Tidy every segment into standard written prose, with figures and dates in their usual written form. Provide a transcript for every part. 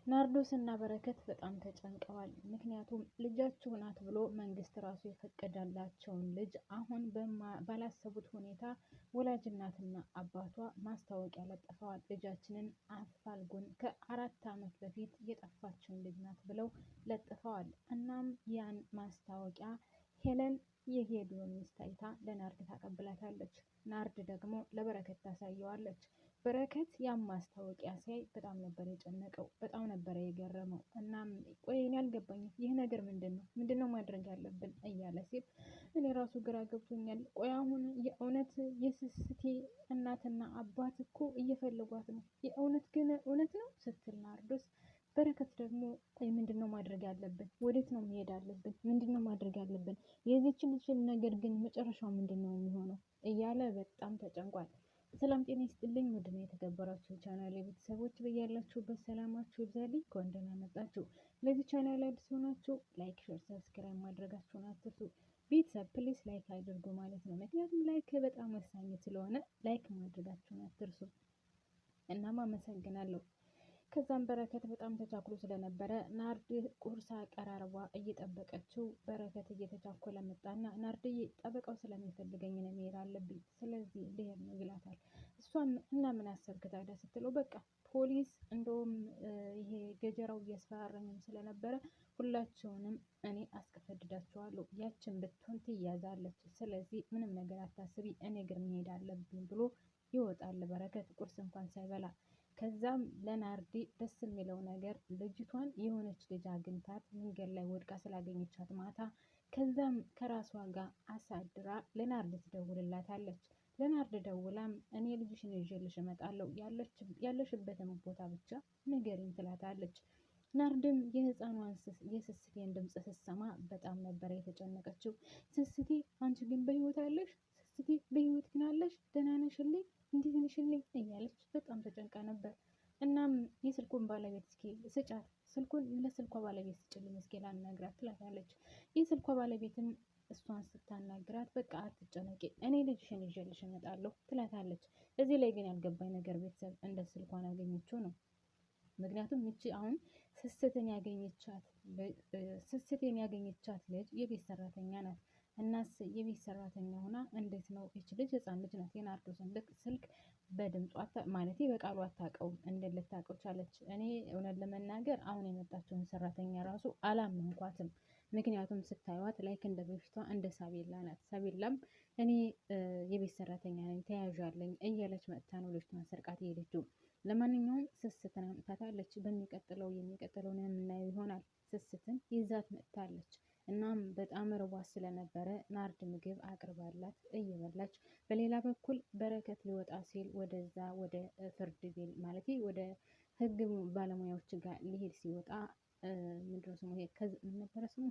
ናርዶስ እና በረከት በጣም ተጨንቀዋል። ምክንያቱም ልጃችሁ ናት ብሎ መንግስት ራሱ የፈቀደላቸውን ልጅ አሁን ባላሰቡት ሁኔታ ወላጅ እናትና አባቷ ማስታወቂያ ለጥፈዋል። ልጃችንን አፋልጉን፣ ከ4 ዓመት በፊት የጠፋችን ልጅ ናት ብለው ለጥፈዋል። እናም ያን ማስታወቂያ ሄለን የጌዲዮን ሚስት አይታ ለናርድ ታቀብላታለች። ናርድ ደግሞ ለበረከት ታሳየዋለች። በረከት ያን ማስታወቂያ ሲያይ በጣም ነበር የጨነቀው፣ በጣም ነበር የገረመው። እናም ቆይ እኔ አልገባኝም፣ ይህ ነገር ምንድን ነው ማድረግ ያለብን እያለ ሲል እኔ ራሱ ግራ ገብቶኛል። ቆይ አሁን የእውነት የስስቴ እናትና አባት እኮ እየፈለጓት ነው፣ የእውነት ግን እውነት ነው ስትል ናርዶስ፣ በረከት ደግሞ ቆይ ምንድን ነው ማድረግ ያለብን? ወዴት ነው መሄድ አለብን? ምንድን ነው ማድረግ ያለብን? የዚች ልጅ ነገር ግን መጨረሻው ምንድን ነው የሚሆነው እያለ በጣም ተጨንቋል። ሰላም ጤና ይስጥልኝ ውድና የተከበራችሁ ቻናል ቤተሰቦች በያላችሁበት ሰላማችሁ ይብዛልኝ። እንኳን ደህና መጣችሁ። ለዚህ ቻናል አዲስ ሆናችሁ ላይክ፣ ሼር፣ ሰብስክራይብ ማድረጋችሁን አትርሱ። ቤተሰብ ፕሊስ ላይክ አድርጉ ማለት ነው። ምክንያቱም ላይክ በጣም ወሳኝ ስለሆነ ላይክ ማድረጋችሁን አትርሱ። እናም አመሰግናለሁ። ከዛም በረከት በጣም ተቻኩሎ ስለነበረ ናርድ ቁርስ አቀራርቧ እየጠበቀችው በረከት እየተቻኮለ መጣና ናርድዬ ጠበቃው ስለሚፈልገኝ ነው መሄድ አለብኝ፣ ስለዚህ ልሄድ ነው ይላታል። እሷም እና ምን አሰብክ ታዲያ ስትለው በቃ ፖሊስ እንደውም ይሄ ገጀራው እያስፈራረኝም ስለነበረ ሁላቸውንም እኔ አስቀፈድዳቸዋለሁ፣ ያችን ብትሆን ትያዛለች፣ ስለዚህ ምንም ነገር አታስቢ፣ እኔ ግን መሄድ አለብኝ ብሎ ይወጣል በረከት ቁርስ እንኳን ሳይበላ። ከዛም ለናርዲ ደስ የሚለው ነገር ልጅቷን የሆነች ልጅ አግኝታት መንገድ ላይ ወድቃ ስላገኘቻት ማታ፣ ከዛም ከራሷ ጋር አሳድራ ለናርድ ትደውልላታለች። ለናርድ ደውላም እኔ ልጅሽን ይዤልሽ እመጣለሁ፣ ያለሽበትን ቦታ ብቻ ንገሪኝ ትላታለች። ናርድም የህፃኗን የስስቴን ድምፅ ስትሰማ በጣም ነበር የተጨነቀችው። ስስቴ አንቺ ግን በህይወት አለሽ? ስስቴ በህይወት ግን አለሽ? ደህና ነሽልኝ? እንዴት ነሽልኝ? እያለች በጣም ተጨንቃ ነበር። እናም የስልኩን ባለቤት እስኪ ስጫት፣ ስልኩን ለስልኳ ባለቤት ስጭልኝ እስኪ ላናግራት ትላታለች። የስልኳ ባለቤትም እሷን ስታናግራት በቃ አትጨነቂ፣ እኔ ልጅሽን ይዤልሽ እመጣለሁ ትላታለች። እዚህ ላይ ግን ያልገባኝ ነገር ቤተሰብ እንደ ስልኳን ያገኘችው ነው። ምክንያቱም ይቺ አሁን ስስቴን ያገኘቻት ልጅ የቤት ሰራተኛ ናት። እናስ የቤት ሰራተኛ ሆና እንዴት ነው ይች ልጅ ህፃን ልጅ ናት፣ የናርዶስን ስልክ በድምጿ ማለት በቃሉ አታውቀውም፣ እንዴት ልታውቀው ቻለች? እኔ እውነት ለመናገር አሁን የመጣችውን ሰራተኛ ራሱ አላመንኳትም። ምክንያቱም ስታዩት ላይክ እንደ በፊቷ እንደ ሳቤላ ናት። ሳቤላም እኔ የቤት ሰራተኛ ነኝ ተያዣለኝ እያለች መጥታ ነው ልጅቷን ሰርቃት የሄደችው። ለማንኛውም ስስትን አምጥታታለች። የሚቀጥለውን የምናየው ይሆናል። ስስትን ይዛት መጥታለች። እናም በጣም ርቧት ስለነበረ ናርድ ምግብ አቅርባላት እየበላች፣ በሌላ በኩል በረከት ሊወጣ ሲል ወደዛ ወደ ፍርድ ቤት ማለት ወደ ህግ ባለሙያዎች ጋር ሊሄድ ሲወጣ ምንድነው ስሙ ነበረ ስሙ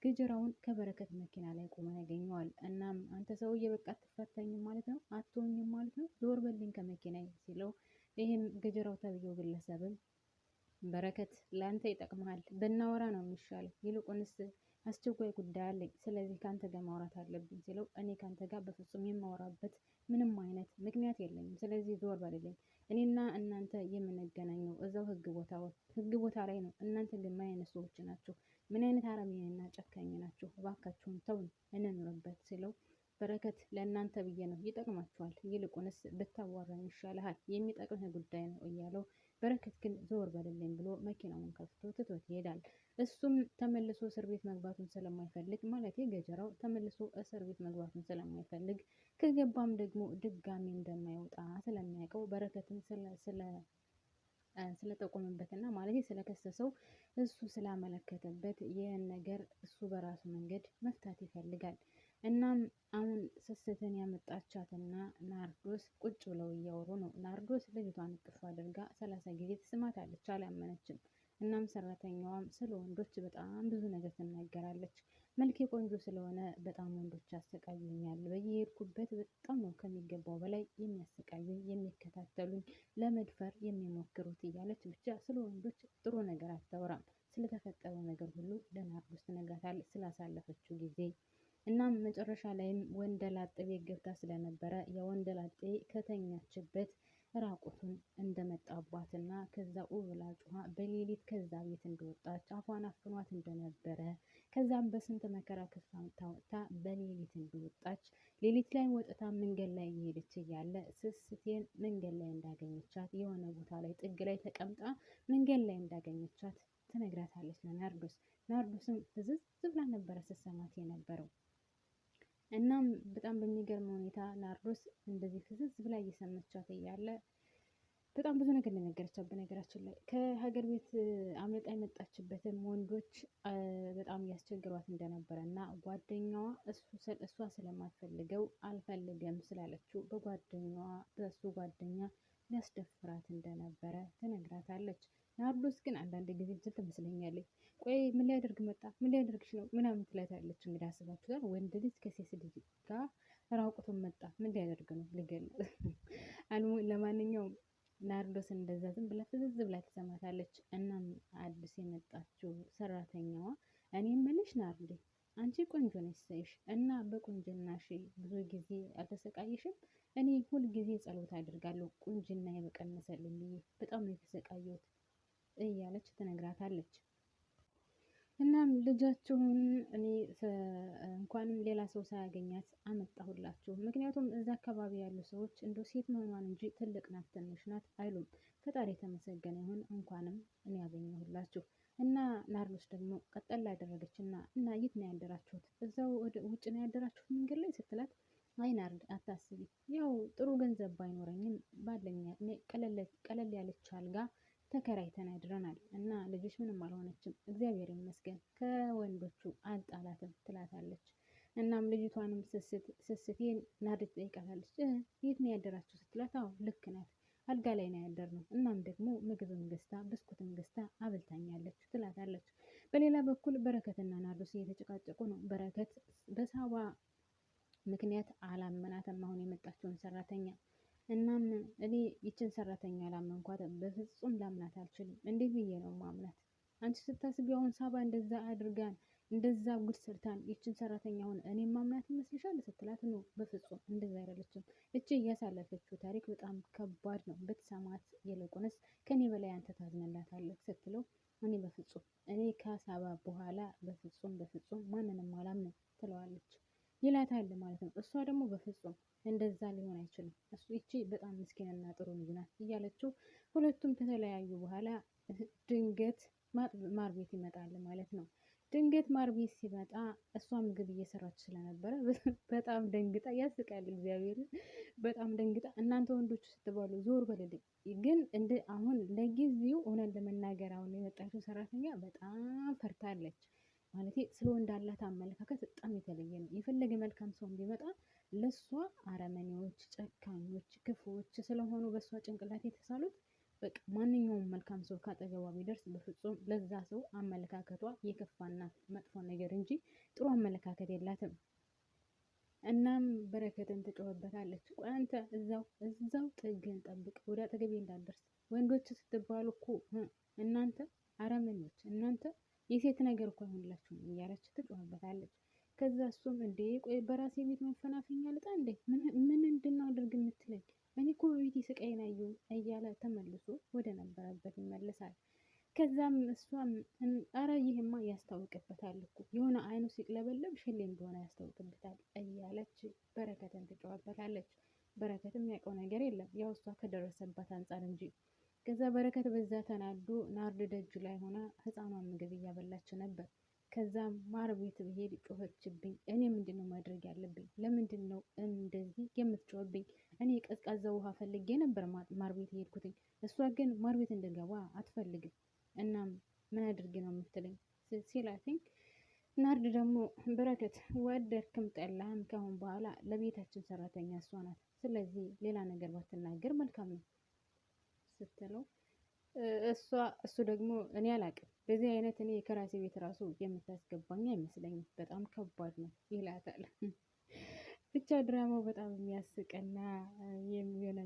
ገጀራውን ከበረከት መኪና ላይ ቆሞ ያገኘዋል። እናም አንተ ሰውዬ በቃ አትፈታኝም ማለት ነው? አትሆኝም ማለት ነው? ዞር በልኝ ከመኪና ሲለው፣ ይህም ገጀራው ተብዬው ግለሰብም በረከት ለአንተ ይጠቅመሃል፣ ብናወራ ነው የሚሻለው፣ ይልቁንስ አስቸኳይ ጉዳይ አለኝ፣ ስለዚህ ከአንተ ጋር ማውራት አለብኝ ሲለው፣ እኔ ከአንተ ጋር በፍጹም የማወራበት ምንም አይነት ምክንያት የለኝም፣ ስለዚህ ዞር በልልኝ፣ እኔና እናንተ የምንገናኘው እዛው ህግ ቦታ ላይ ነው። እናንተ ግን ምን አይነት ሰዎች ናቸው? ምን አይነት አረመኔና ጨካኝ ናቸው? እባካችሁን ተውን እንኑርበት ሲለው፣ በረከት ለእናንተ ብዬ ነው፣ ይጠቅማችኋል፣ ይልቁንስ ብታዋራኝ ይሻልሃል፣ የሚጠቅምህ ጉዳይ ነው እያለው፣ በረከት ግን ዞር በልልኝ ብሎ መኪናውን ከፍቶ ትቶት ይሄዳል። እሱም ተመልሶ እስር ቤት መግባቱን ስለማይፈልግ ማለት ገጀራው ተመልሶ እስር ቤት መግባቱን ስለማይፈልግ ከገባም ደግሞ ድጋሚ እንደማይወጣ ስለሚያውቀው በረከትን ስለጠቆመበትና ማለት ስለከሰሰው እሱ ስላመለከተበት ይህን ነገር እሱ በራሱ መንገድ መፍታት ይፈልጋል። እናም አሁን ስስትን ያመጣቻትና ናርዶስ ቁጭ ብለው እያወሩ ነው። ናርዶስ ልጅቷን እቅፍ አድርጋ 30 ጊዜ ትስማታለች፣ አላመነችም። እናም ሰራተኛዋም ስለ ወንዶች በጣም ብዙ ነገር ትናገራለች። መልኬ ቆንጆ ስለሆነ በጣም ወንዶች ያሰቃዩኛል፣ በየሄድኩበት በጣም ነው ከሚገባው በላይ የሚያሰቃዩኝ፣ የሚከታተሉኝ፣ ለመድፈር የሚሞክሩት እያለች ብቻ ስለ ወንዶች ጥሩ ነገር አታወራም። ስለተፈጠረው ነገር ሁሉ ለናርዶስ ትነግራታለች ስላሳለፈችው ጊዜ። እናም መጨረሻ ላይም ወንደላጤ ቤት ገብታ ስለነበረ የወንደላጤ ከተኛችበት ራቁቱን እንደመጣባትና ከዛ ብላ ጮኻ በሌሊት ከዛ ቤት እንደወጣች አፏን አፍኗት እንደነበረ ከዛም በስንት መከራ ከሷ ወጥታ በሌሊት እንደወጣች ሌሊት ላይ ወጥታ መንገድ ላይ እየሄደች እያለ ስስቴን መንገድ ላይ እንዳገኘቻት የሆነ ቦታ ላይ ጥግ ላይ ተቀምጣ መንገድ ላይ እንዳገኘቻት ትነግራታለች ለናርዶስ። ናርዶስም ፍዝዝ ብላ ነበረ ስትሰማት የነበረው። እናም በጣም በሚገርም ሁኔታ ናርዶስ እንደዚህ ፍዝዝ ብላ እየሰመቻት እያለ በጣም ብዙ ነገር እንደነገረቻት፣ በነገራችን ላይ ከሀገር ቤት አምልጣ የመጣችበትን ወንዶች በጣም እያስቸግሯት እንደነበረ እና ጓደኛዋ እሷ ስለማትፈልገው አልፈልገም ስላለችው በእሱ ጓደኛ ሊያስደፍራት እንደነበረ ትነግራታለች። ናርዶስ ግን አንዳንድ ጊዜ ጅል ትመስለኛለች። ቆይ ምን ሊያደርግ መጣ? ምን ሊያደርግሽ ነው? ምናምን ትላታለች። እንግዲህ አስባችሁታል? ወንድ ልጅ ከሴት ልጅ ጋር ራቁቱን መጣ ምን ሊያደርግ ነው? ልገል ለማንኛውም ናርዶስ እንደዛ ዝም ብላ ፍዝዝ ብላ ትሰማታለች። እናም አዲስ የመጣችው ሰራተኛዋ እኔ እምልሽ ናርዲ አንቺ ቆንጆ ነሽ ሳይሽ እና በቁንጅናሽ ብዙ ጊዜ አልተሰቃየሽም? እኔ ሁል ጊዜ ጸሎት አድርጋለሁ ቁንጅና የበቀነሰልኝ ብዬ በጣም ነው የተሰቃየሁት እያለች ትነግራታለች። እናም ልጃችሁን እኔ እንኳንም ሌላ ሰው ሳያገኛት አመጣሁላችሁ። ምክንያቱም እዛ አካባቢ ያሉ ሰዎች እንደ ሴት መሆኗን እንጂ ትልቅ ናት ትንሽ ናት አይሉም። ፈጣሪ የተመሰገነ ይሁን እንኳንም እኔ ያገኘሁላችሁ። እና ናርዶስ ደግሞ ቀጠል ላደረገች እና የት ነው ያደራችሁት? እዛው ወደ ውጭ ነው ያደራችሁት መንገድ ላይ ስትላት፣ አይ ናርድ አታስቢ፣ ያው ጥሩ ገንዘብ ባይኖረኝም ባለኝ ቀለል ያለች አልጋ ተከራይተን አድረናል እና ልጆች ምንም አልሆነችም እግዚአብሔር ይመስገን ከወንዶቹ አልጣላትም ትላታለች። እናም ልጅቷንም ስስቴን ናርድ ትጠይቃታለች። የት ነው ያደራችሁ ስትላት፣ አዎ ልክ ናት አልጋ ላይ ነው ያደርነው። እናም ደግሞ ምግብም ገዝታ ብስኩትም ገዝታ አብልታኛለች ትላታለች። በሌላ በኩል በረከትና ናርዶስ እየተጨቃጨቁ ነው። በረከት በሳባ ምክንያት አላመናትም አሁን የመጣችውን ሰራተኛ። እናም እኔ ይችን ሰራተኛ ላመንኳት በፍጹም ላምናት አልችልም። እንዴት ብዬ ነው ማምናት? አንቺ ስታስቢ አሁን ሳባ እንደዛ አድርጋን እንደዛ ጉድ ሰርታን ይችን ሰራተኛ አሁን እኔ ማምናት ይመስልሻል ስትላት፣ ነው በፍጹም እንደዛ አይደለችም። እቺ እያሳለፈችው ታሪክ በጣም ከባድ ነው። ብትሰማት ይልቁንስ ከኔ በላይ አንተ ታዝንላታለህ ስትለው፣ እኔ በፍጹም እኔ ከሳባ በኋላ በፍጹም ማንንም አላምንም ትለዋለች ይላታል ማለት ነው። እሷ ደግሞ በፍጹም እንደዛ ሊሆን አይችልም፣ ይቺ በጣም ምስኪንና ጥሩ ልጅ ናት እያለችው ሁለቱም ከተለያዩ በኋላ ድንገት ማር ቤት ይመጣል ማለት ነው። ድንገት ማር ቤት ሲመጣ እሷ ምግብ እየሰራች ስለነበረ በጣም ደንግጣ፣ ያስቃል እግዚአብሔር በጣም ደንግጣ፣ እናንተ ወንዶች ስትባሉ ዞር በልልኝ። ግን አሁን ለጊዜው እውነት ለመናገር አሁን የመጣችው ሰራተኛ በጣም ፈርታለች። ማለት ስለ ወንድ ያላት አመለካከት በጣም የተለየ ነው። የፈለገ መልካም ሰው ቢመጣ ለሷ አረመኔዎች፣ ጨካኞች፣ ክፉዎች ስለሆኑ በሷ ጭንቅላት የተሳሉት በቃ ማንኛውም መልካም ሰው ካጠገቧ ቢደርስ በፍጹም ለዛ ሰው አመለካከቷ የከፋና መጥፎ ነገር እንጂ ጥሩ አመለካከት የላትም። እናም በረከትን ትጮህበታለች። ቆይ አንተ እዛው ጥግን ጠብቅ፣ ወደ አጠገቤ እንዳትደርስ። ወንዶች ስትባሉ እኮ እናንተ አረመኔዎች፣ እናንተ የሴት ነገር እኮ አይሆንላችሁም እያለች ትጮህበታለች። ከዛ እሱም እንዴ ቆይ በራሴ ቤት መፈናፈኛ ልጣ እንዴ ምን እንድናደርግ የምትለኝ? እኔ እኮ በቤቴ ስቃይን አየሁ እያለ ተመልሶ ወደ ነበረበት ይመለሳል። ከዛም እሷም አረ ይህማ ያስታውቅበታል እኮ የሆነ አይኑ ሲቅለበለብ ሽሌ እንደሆነ ያስታውቅበታል እያለች በረከትን ትጮህበታለች። በረከትም ያውቀው ነገር የለም ያው እሷ ከደረሰባት አንጻር እንጂ። ከዛ በረከት በዛ ተናዶ ናርድ ደጅ ላይ ሆና ህፃኗን ምግብ እያበላች ነበር። ከዛም ማር ቤት ብሄድ ጮኸችብኝ። እኔ ምንድነው ማድረግ ያለብኝ? ለምንድን ነው እንደዚህ የምትጮህብኝ? እኔ ቀዝቃዛ ውሃ ፈልጌ ነበር ማር ቤት የሄድኩትኝ። እሷ ግን ማር ቤት እንድገባ አትፈልግም። እናም ምን አድርጌ ነው የምትለኝ ሲላትኝ፣ ናርድ ደግሞ በረከት ወደድክም ጠላህም ከአሁን በኋላ ለቤታችን ሰራተኛ እሷ ናት። ስለዚህ ሌላ ነገር ባትናገር መልካም ነው ስትለው፣ እሱ ደግሞ እኔ አላቅም በዚህ አይነት እኔ ከራሴ ቤት ራሱ የምታስገባኝ አይመስለኝም፣ በጣም ከባድ ነው ይላታል። ብቻ ድራማው በጣም የሚያስቅና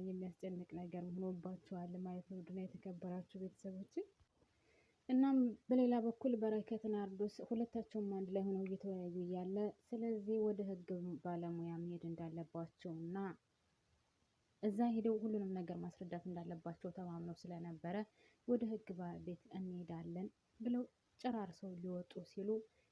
የሚያስጨንቅ ነገር ሆኖባችኋል ማለት ነው ውድና የተከበራችሁ ቤተሰቦችን። እናም በሌላ በኩል በረከት ናርዶስ ሁለታቸውም አንድ ላይ ሆነው እየተወያዩ እያለ ስለዚህ ወደ ህግ ባለሙያ መሄድ እንዳለባቸው እና እዛ ሄደው ሁሉንም ነገር ማስረዳት እንዳለባቸው ተማምነው ስለነበረ ወደ ህግ ቤት እንሄዳለን ብለው ጨራርሰው ሊወጡ ሲሉ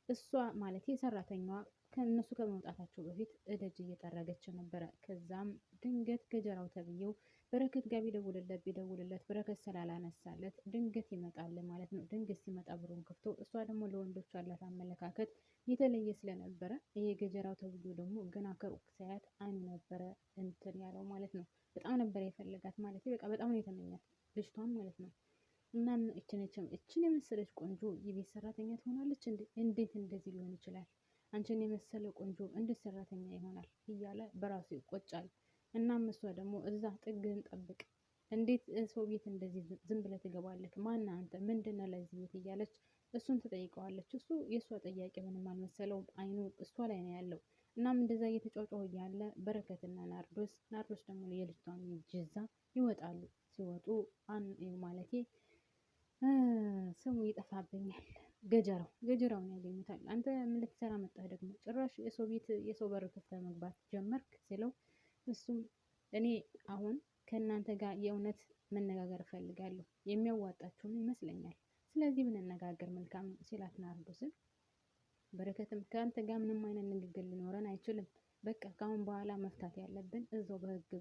እሷ ማለት ሰራተኛዋ ከእነሱ ከመውጣታቸው በፊት እደጅ እየጠረገች ነበረ። ከዛም ድንገት ገጀራው ተብዬው በረከት ጋር ቢደውልለት በረከት ስላላነሳለት ድንገት ይመጣል ማለት ነው። ድንገት ሲመጣ ብሩን ከፍቶ እሷ ደግሞ ለወንዶች ያላት አመለካከት የተለየ ስለነበረ ይሄ ገጀራው ተብዬው ደግሞ ገና ከሩቅ ሳያት አይኑ ነበረ እንትን ያለው ማለት ነው። በጣም ነበር የፈለጋት ማለት በቃ በጣም ነው የተመኛት ልጅቷን ማለት ነው። እናም እችን የመሰለች ቆንጆ የቤት ሰራተኛ ትሆናለች? እንዴት እንደዚህ ሊሆን ይችላል? አንቺን የመሰለ ቆንጆ እንዴት ሰራተኛ ይሆናል? እያለ በራሱ ይቆጫል። እናም እሷ ደግሞ እዛ ጥግህን ጠብቅ፣ እንዴት ሰው ቤት እንደዚህ ዝም ብለህ ትገባለህ? ማን አንተ? ምንድነው ለዚህ ቤት? እያለች እሱን ትጠይቀዋለች። እሱ የእሷ ጥያቄ ምንም አልመሰለውም። አይኑ እሷ ላይ ነው ያለው። እናም እንደዛ እየተጫጫሁ እያለ በረከትና ናርዶስ ደግሞ የልጅቷን እጅ ይዛ ይወጣሉ። ሲወጡ ማለቴ ስሙ ይጠፋብኛል። ገጀራውን ያገኙታል። አንተ ምን ልትሰራ መጣህ ደግሞ? ጭራሽ የሰው ቤት የሰው በር ከፍተህ መግባት ጀመርክ ሲለው እሱም እኔ አሁን ከእናንተ ጋር የእውነት መነጋገር እፈልጋለሁ፣ የሚያዋጣችሁም ይመስለኛል። ስለዚህ ብንነጋገር መልካም ነው ሲላት ናርዶስን በረከትም ከአንተ ጋር ምንም አይነት ንግግር ሊኖረን አይችልም። በቃ ከአሁን በኋላ መፍታት ያለብን እዛው በህግ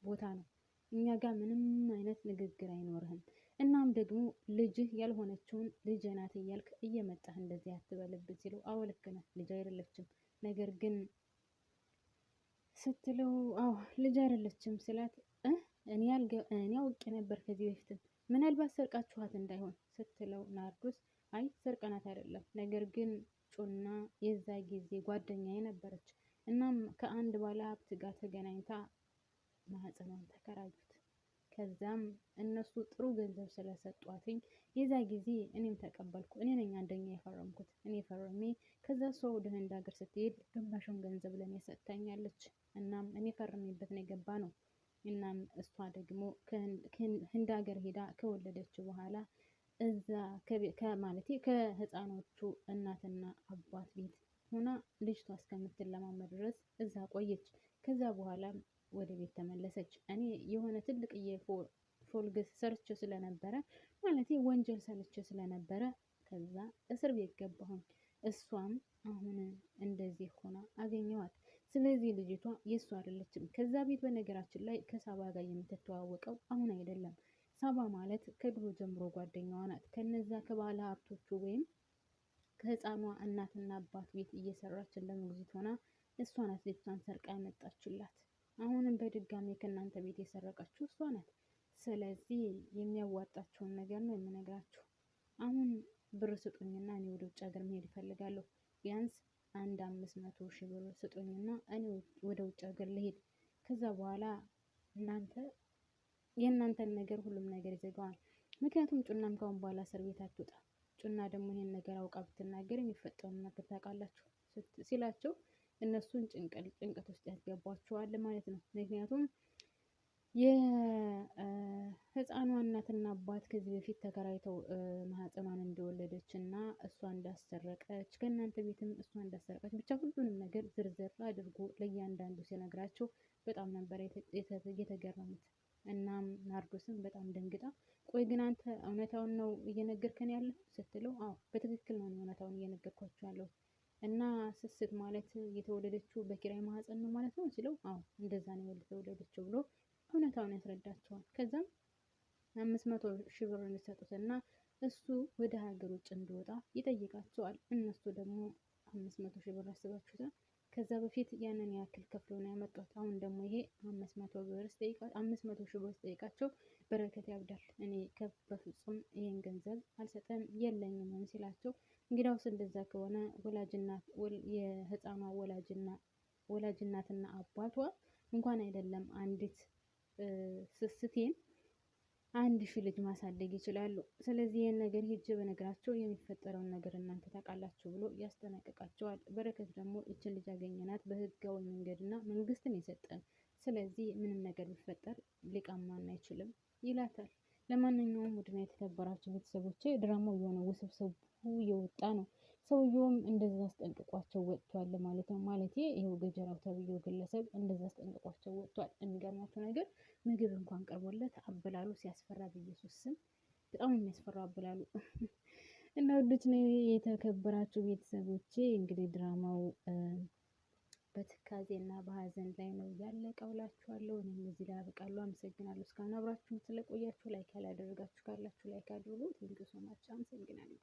ቦታ ነው። እኛ ጋር ምንም አይነት ንግግር አይኖርህም። እናም ደግሞ ልጅህ ያልሆነችውን ልጅ ናት እያልክ እየመጣህ እንደዚህ አትበልብን ሲለው አዎ ልክ ነህ፣ ልጅ አይደለችም። ነገር ግን ስትለው አዎ ልጅ አይደለችም ስላት እኔ አውቄ ነበር ከዚህ በፊትም ምናልባት ሰርቃችኋት እንዳይሆን ስትለው ናርዶስ አይ ሰርቀናት አይደለም፣ ነገር ግን ጩና የዛ ጊዜ ጓደኛዬ ነበረች። እናም ከአንድ ባለ ሀብት ጋር ተገናኝታ ማህፀኗን ተከራዩት። ከዛም እነሱ ጥሩ ገንዘብ ስለሰጧትኝ የዛ ጊዜ እኔም ተቀበልኩ። እኔ ነኝ አንደኛ የፈረምኩት፣ እኔ ፈርሜ ከዛ ሰው ወደ ህንድ ሀገር ስትሄድ ግማሹን ገንዘብ ለእኔ ሰጥታኛለች። እናም እኔ ፈርሜበት ነው የገባ ነው። እናም እሷ ደግሞ ህንድ ሀገር ሄዳ ከወለደች በኋላ እዛ ከማለቴ ከህፃኖቹ እናትና አባት ቤት ሆና ልጅቷ እስከምትለማመድ ድረስ እዛ ቆየች። ከዛ በኋላ ወደ ቤት ተመለሰች። እኔ የሆነ ትልቅዬ ፎልግስ ሰርቼ ስለነበረ ማለት ወንጀል ሰርቼ ስለነበረ ከዛ እስር ቤት ገባሁኝ። እሷም አሁን እንደዚህ ሆና አገኘዋት። ስለዚህ ልጅቷ የእሷ አይደለችም። ከዛ ቤት በነገራችን ላይ ከሳባ ጋር የምትተዋወቀው አሁን አይደለም። ሳባ ማለት ከድሮ ጀምሮ ጓደኛዋ ናት። ከነዛ ከባለ ሀብቶቹ ወይም ከህፃኗ እናትና አባት ቤት እየሰራች እንደሞግዚት ሆና እሷ ናት ልጅቷን ሰርቃ ያመጣችላት። አሁንም በድጋሚ ከእናንተ ቤት የሰረቀችው እሷ ናት። ስለዚህ የሚያዋጣቸውን ነገር ነው የምነግራችሁ። አሁን ብር ስጡኝና እኔ ወደ ውጭ ሀገር መሄድ እፈልጋለሁ። ቢያንስ 500,000 ብር ስጡኝና እኔ ወደ ውጭ ሀገር ልሄድ። ከዛ በኋላ የእናንተን ነገር ሁሉም ነገር ይዘጋዋል። ምክንያቱም ጩናም ካሁን በኋላ እስር ቤት አትወጣ። ጩና ደግሞ ይሄን ነገር አውቃ ብትናገር የሚፈጠውን ነገር ታውቃላችሁ ሲላቸው እነሱን ጭንቀት ውስጥ ያስገባቸዋል ማለት ነው። ምክንያቱም የህፃኗ እናትና አባት ከዚህ በፊት ተከራይተው ማህፀኗን እንደወለደች እና እሷ እንዳሰረቀች ከእናንተ ቤትም እሷ እንዳሰረቀች ብቻ ሁሉንም ነገር ዝርዝር አድርጎ ለእያንዳንዱ ሲነግራቸው በጣም ነበር የተገረሙት። እናም ናርዶስም በጣም ደንግጣ ቆይ ግን አንተ እውነታውን ነው እየነገርከን ያለው ስትለው አዎ በትክክል ነው እውነታውን እየነገርኳቸው ያለው እና ስስት ማለት የተወለደችው በኪራይ ማህፀን ነው ማለት ነው ሲለው አዎ እንደዛ ነው የተወለደችው ብሎ እውነታውን ያስረዳቸዋል። ከዛም 500,000 ብር እንዲሰጡትና እሱ ወደ ሀገር ውጭ እንዲወጣ ይጠይቃቸዋል። እነሱ ደግሞ 500,000 ብር አስባችሁታል። ከዛ በፊት ያንን ያክል ከፍሎ ነው ያመጣት። አሁን ደግሞ ይሄ 500,000 ብር ሲጠይቃቸው በረከት ያብዳል። እኔ በፍጹም ይሄን ገንዘብ አልሰጠም የለኝም ሲላቸው እንግዲያውስ እንደዛ ከሆነ የህፃኗ ወላጅናትና አባቷ እንኳን አይደለም አንዲት ስስቴን 1,000 ልጅ ማሳደግ ይችላሉ። ስለዚህ ይህን ነገር ሂጅ በነገራቸው የሚፈጠረውን ነገር እናንተ ታውቃላችሁ ብሎ ያስጠነቅቃቸዋል። በረከት ደግሞ ይችን ልጅ ያገኘናት በህጋዊ መንገድና መንግስትን የሰጠን፣ ስለዚህ ምንም ነገር ቢፈጠር ሊቀማን አይችልም ይላታል። ለማንኛውም ውድና የተከበራችሁ ቤተሰቦቼ ድራማው የሆነ ውስብስብ የወጣ ነው። ሰውየውም እንደዛ አስጠንቅቋቸው ወጥቷል ማለት ነው። ማለት ይሄው ገጀራው ተብዬው ግለሰብ እንደዛ አስጠንቅቋቸው ወጥቷል። የሚገርማቸው ነገር ምግብ እንኳን ቀርቦለት አበላሉ ሲያስፈራ፣ በኢየሱስ ስም በጣም የሚያስፈራ አበላሉ። እና ወዶች ነው የተከበራችሁ ቤተሰቦቼ እንግዲህ ድራማው በትካዜ እና በሀዘን ላይ ነው ያለቀው እላችኋለሁ። እኔም እዚህ ላይ አበቃለሁ። አመሰግናለሁ እስካሁን አብራችሁን ስለቆያችሁ። ላይክ ያላደረጋችሁ ካላችሁ ላይክ አድርጉ። ቴንኪው ሶ ማች። አመሰግናለሁ።